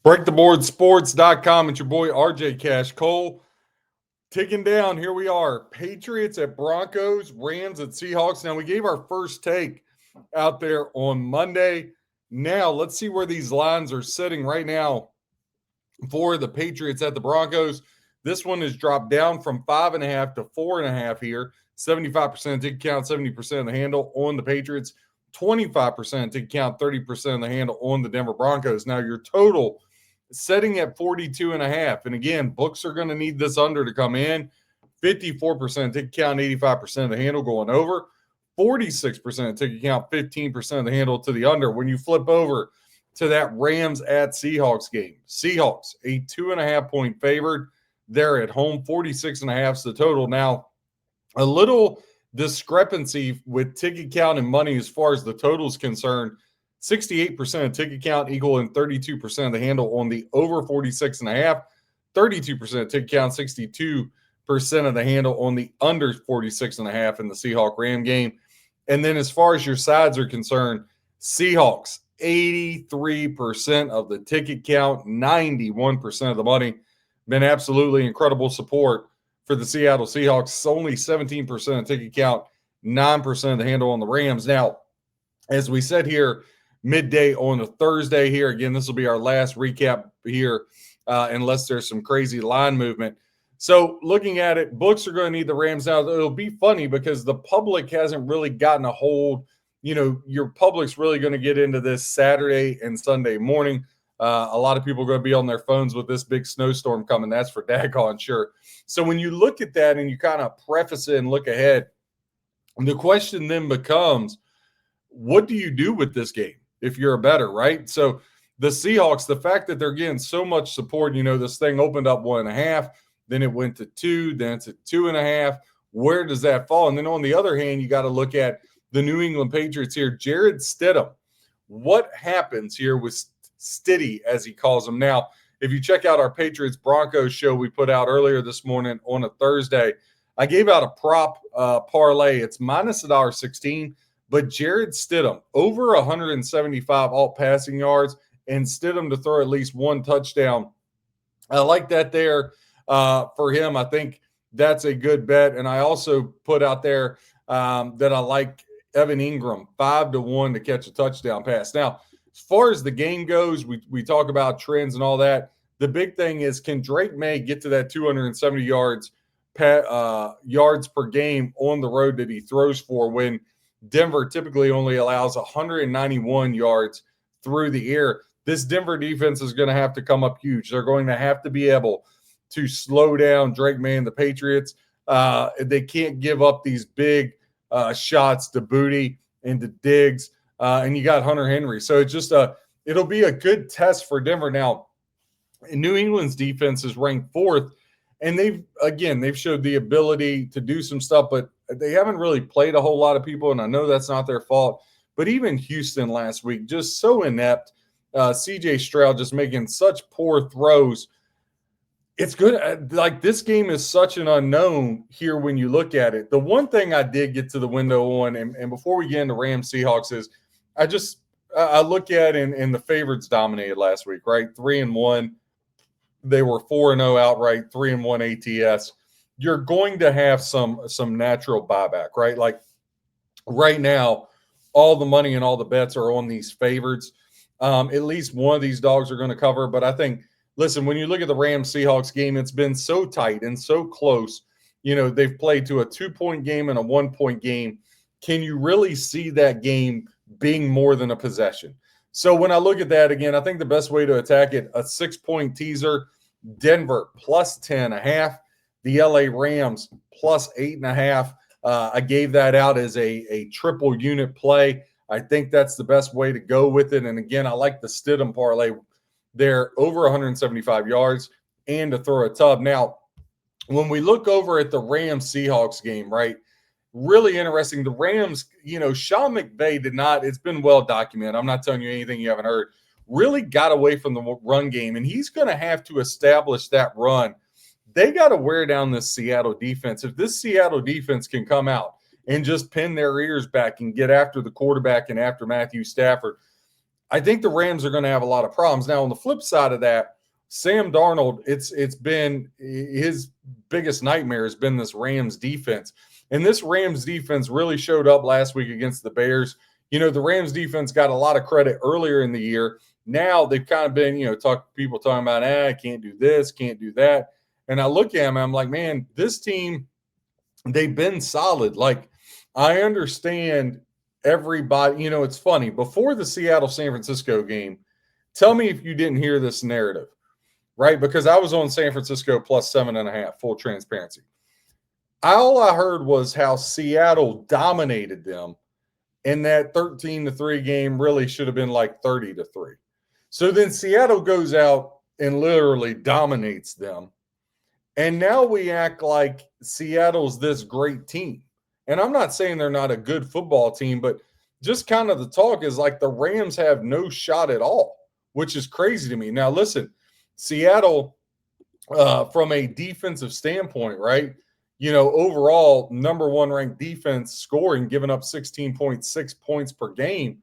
BreakTheBoardSports.com. It's your boy RJ Cash Cole. Ticking down. Here we are. Patriots at Broncos, Rams at Seahawks. Now, we gave our first take out there on Monday. Now, let's see where these lines are sitting right now for the Patriots at the Broncos. This one has dropped down from 5.5 to 4.5 here. 75% ticket count, 70% of the handle on the Patriots. 25% ticket count, 30% of the handle on the Denver Broncos. Now, your total setting at 42.5. And again, books are going to need this under to come in. 54% ticket count, 85% of the handle going over. 46% ticket count, 15% of the handle to the under. When you flip over to that Rams at Seahawks game, Seahawks, a 2.5 point favored. They're at home, 46.5 is the total. Now, a little discrepancy with ticket count and money as far as the total is concerned. 68% of ticket count equaling 32% of the handle on the over 46.5. 32% ticket count, 62% of the handle on the under 46.5 in the Seahawk Ram game. And then as far as your sides are concerned, Seahawks, 83% of the ticket count, 91% of the money. Been absolutely incredible support for the Seattle Seahawks. Only 17% of ticket count, 9% of the handle on the Rams. Now, as we said here, midday on a Thursday here, again, this will be our last recap here unless there's some crazy line movement. So looking at it, books are going to need the Rams now. It'll be funny because the public hasn't really gotten a hold. You know, your public's really going to get into this Saturday and Sunday morning. A lot of people are going to be on their phones with this big snowstorm coming. That's for daggone sure. So when you look at that and you kind of preface it and look ahead, the question then becomes, what do you do with this game if you're a bettor, right? So the Seahawks, the fact that they're getting so much support, you know, this thing opened up 1.5, then it went to 2, then it's at 2.5. Where does that fall? And then on the other hand, you got to look at the New England Patriots here. Jarrett Stidham. What happens here with Stiddy, as he calls him? Now, if you check out our Patriots Broncos show we put out earlier this morning on a Thursday, I gave out a prop parlay. It's minus $1.16, but Jarrett Stidham, over 175 alt passing yards, and Stidham to throw at least one touchdown. I like that there for him. I think that's a good bet. And I also put out there that I like Evan Ingram, 5-1 to catch a touchdown pass. Now, as far as the game goes, we talk about trends and all that. The big thing is, can Drake May get to that 270 yards per game on the road that he throws for when Denver typically only allows 191 yards through the air? This Denver defense is going to have to come up huge. They're going to have to be able to slow down Drake May and the Patriots. They can't give up these big shots to Booty and to Diggs. And you got Hunter Henry. So it's just it'll be a good test for Denver. Now, New England's defense is ranked 4th, and they've showed the ability to do some stuff, but they haven't really played a whole lot of people, and I know that's not their fault. But even Houston last week, just so inept. CJ Stroud just making such poor throws. It's good. Like, this game is such an unknown here when you look at it. The one thing I did get to the window on, and before we get into Rams Seahawks, is I look at and the favorites dominated last week, right? 3-1. They were 4-0 outright, 3-1 ATS. You're going to have some natural buyback, right? Like right now, all the money and all the bets are on these favorites. At least one of these dogs are going to cover. But I think, listen, when you look at the Rams-Seahawks game, it's been so tight and so close. You know, they've played to a 2-point game and a 1-point game. Can you really see that game being more than a possession? So when I look at that, again, I think the best way to attack it, a 6-point teaser, Denver plus 10.5, the LA Rams plus 8.5. I gave that out as a triple unit play. I think that's the best way to go with it. And again, I like the Stidham parlay. They're over 175 yards and to throw a tub. Now, when we look over at the Rams-Seahawks game, right, really interesting. The Rams, you know, Sean McVay did not, it's been well documented. I'm not telling you anything you haven't heard. Really got away from the run game, and he's going to have to establish that run. They got to wear down this Seattle defense. If this Seattle defense can come out and just pin their ears back and get after the quarterback and after Matthew Stafford, I think the Rams are going to have a lot of problems. Now, on the flip side of that, Sam Darnold, it's been his biggest nightmare has been this Rams defense. And this Rams defense really showed up last week against the Bears. The Rams defense got a lot of credit earlier in the year. Now they've kind of been, people talking about, I can't do this, can't do that. And I look at them, I'm like, man, this team, they've been solid. Like, I understand everybody, it's funny. Before the Seattle San Francisco game, tell me if you didn't hear this narrative, right? Because I was on San Francisco plus 7.5, full transparency. All I heard was how Seattle dominated them, and that 13-3 game really should have been like 30-3. So then Seattle goes out and literally dominates them. And now we act like Seattle's this great team. And I'm not saying they're not a good football team, but just kind of the talk is like the Rams have no shot at all, which is crazy to me. Now, listen, Seattle, from a defensive standpoint, right? Overall, number one ranked defense scoring, giving up 16.6 points per game.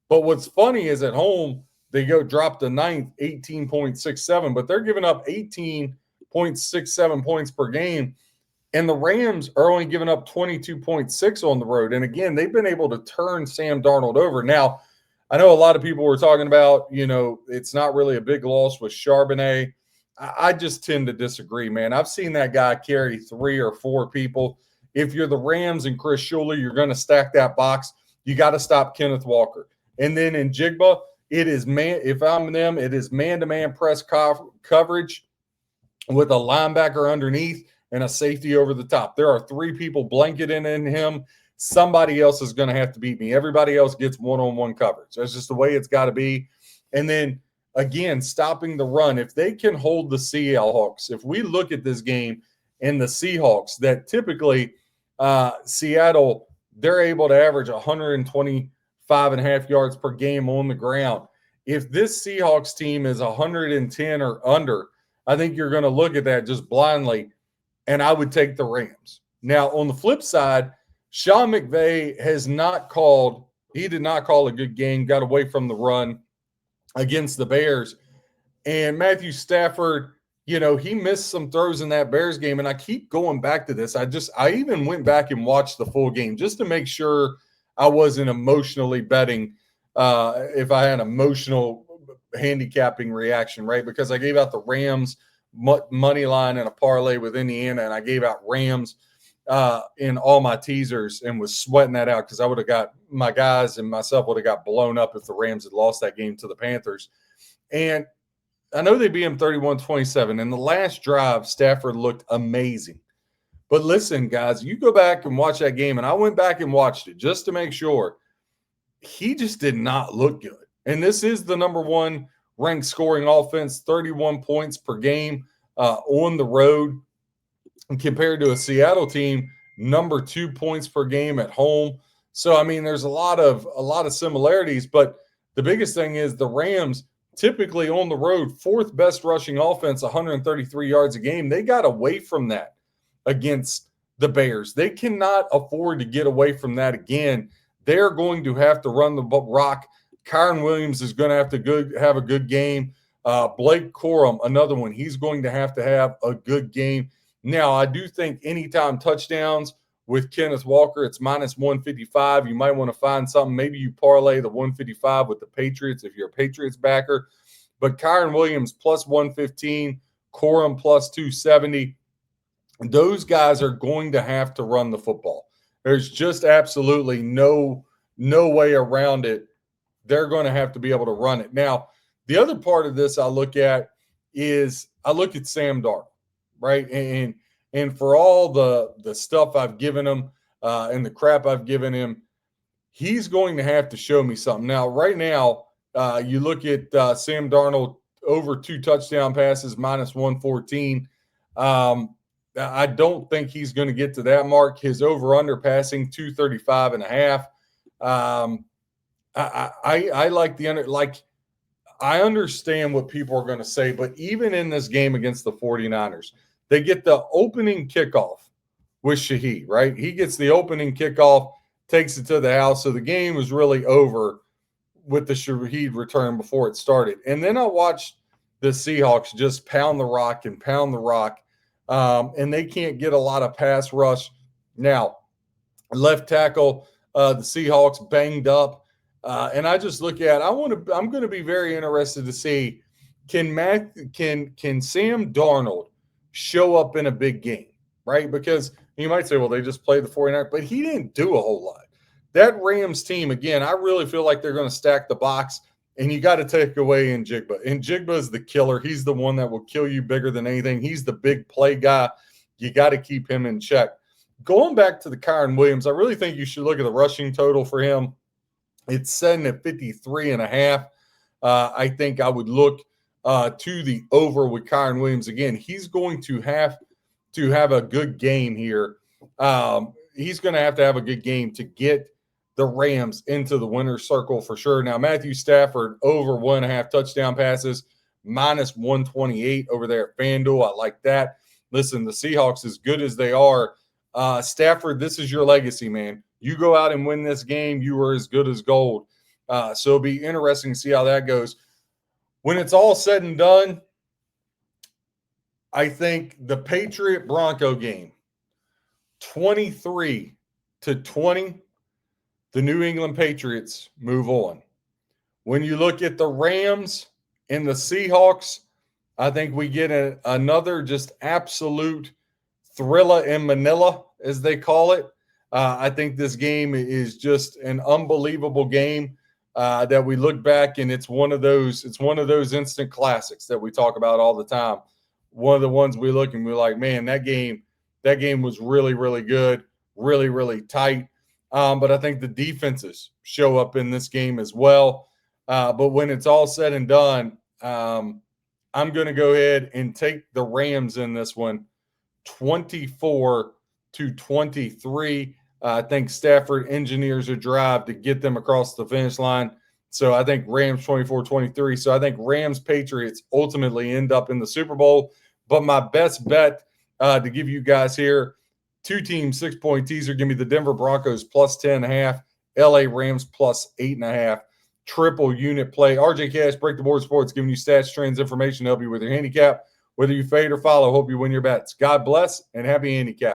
But what's funny is at home, they go drop the ninth, 18.67, but they're giving up 18.67 points per game. And the Rams are only giving up 22.6 on the road. And again, they've been able to turn Sam Darnold over. Now, I know a lot of people were talking about, it's not really a big loss with Charbonnet. I just tend to disagree, man. I've seen that guy carry 3 or 4 people. If you're the Rams and Chris Schuler, you're going to stack that box. You got to stop Kenneth Walker. And then in Jigba, if I'm them, it is man-to-man press coverage with a linebacker underneath and a safety over the top. There are 3 people blanketing in him. Somebody else is going to have to beat me. Everybody else gets one-on-one coverage. That's just the way it's got to be. And then, again, stopping the run. If they can hold the Seahawks, if we look at this game and the Seahawks, that typically Seattle, they're able to average 125.5 yards per game on the ground. If this Seahawks team is 110 or under, I think you're going to look at that just blindly, and I would take the Rams. Now, on the flip side, Sean McVay did not call a good game, got away from the run against the Bears. And Matthew Stafford, he missed some throws in that Bears game. And I keep going back to this. I even went back and watched the full game just to make sure I wasn't emotionally betting if I had emotional handicapping reaction, right? Because I gave out the Rams money line and a parlay with Indiana, and I gave out Rams in all my teasers and was sweating that out because I would have got my guys and myself would have got blown up if the Rams had lost that game to the Panthers. And I know they beat them 31-27. In the last drive, Stafford looked amazing. But listen, guys, you go back and watch that game, and I went back and watched it just to make sure. He just did not look good. And this is the number one ranked scoring offense, 31 points per game on the road, compared to a Seattle team, number 2 points per game at home. So, I mean, there's a lot of similarities, but the biggest thing is the Rams typically on the road, 4th best rushing offense, 133 yards a game. They got away from that against the Bears. They cannot afford to get away from that again. They're going to have to run the rock. Kyron Williams is going to have a good game. Blake Corum, another one. He's going to have a good game. Now, I do think anytime touchdowns with Kenneth Walker, it's minus 155. You might want to find something. Maybe you parlay the 155 with the Patriots if you're a Patriots backer. But Kyron Williams plus 115, Corum plus 270. Those guys are going to have to run the football. There's just absolutely no way around it. They're going to have to be able to run it. Now, the other part of this I look at Sam Darnold, right? And for all the stuff I've given him and the crap I've given him, he's going to have to show me something. Now, right now, you look at Sam Darnold over 2 touchdown passes, minus 114. I don't think he's going to get to that mark. His over-under passing, 235.5. I like the under. Like, I understand what people are going to say, but even in this game against the 49ers, they get the opening kickoff with Shaheed, right? He gets the opening kickoff, takes it to the house. So the game was really over with the Shaheed return before it started. And then I watched the Seahawks just pound the rock and pound the rock, and they can't get a lot of pass rush. Now, left tackle, the Seahawks banged up, and I just look at. I'm going to be very interested to see can Sam Darnold show up in a big game, right? Because you might say, well, they just played the 49ers, but he didn't do a whole lot. That Rams team, again, I really feel like they're going to stack the box, and you got to take away Njigba. And Njigba is the killer. He's the one that will kill you bigger than anything. He's the big play guy. You got to keep him in check. Going back to the Kyren Williams, I really think you should look at the rushing total for him. It's setting at 53.5. I think I would look to the over with Kyren Williams. Again, he's going to have a good game here. He's going to have a good game to get the Rams into the winner's circle for sure. Now, Matthew Stafford over 1.5 touchdown passes, minus 128 over there at FanDuel. I like that. Listen, the Seahawks, as good as they are, Stafford, this is your legacy, man. You go out and win this game, you are as good as gold. So it'll be interesting to see how that goes. When it's all said and done, I think the Patriot-Bronco game, 23-20, the New England Patriots move on. When you look at the Rams and the Seahawks, I think we get another just absolute thriller in Manila, as they call it. I think this game is just an unbelievable game that we look back, and it's one of those instant classics that we talk about all the time. One of the ones we look and we're like, man, that game was really, really good, really, really tight. But I think the defenses show up in this game as well. But when it's all said and done, I'm going to go ahead and take the Rams in this one, 24-23. I think Stafford engineers a drive to get them across the finish line. So I think Rams 24-23. So I think Rams Patriots ultimately end up in the Super Bowl. But my best bet to give you guys here, 2-team 6-point teaser. Give me the Denver Broncos plus 10.5, LA Rams plus 8.5. Triple unit play. RJ Cash, Break the Board Sports, giving you stats, trends, information to help you with your handicap. Whether you fade or follow, hope you win your bets. God bless and happy handicap.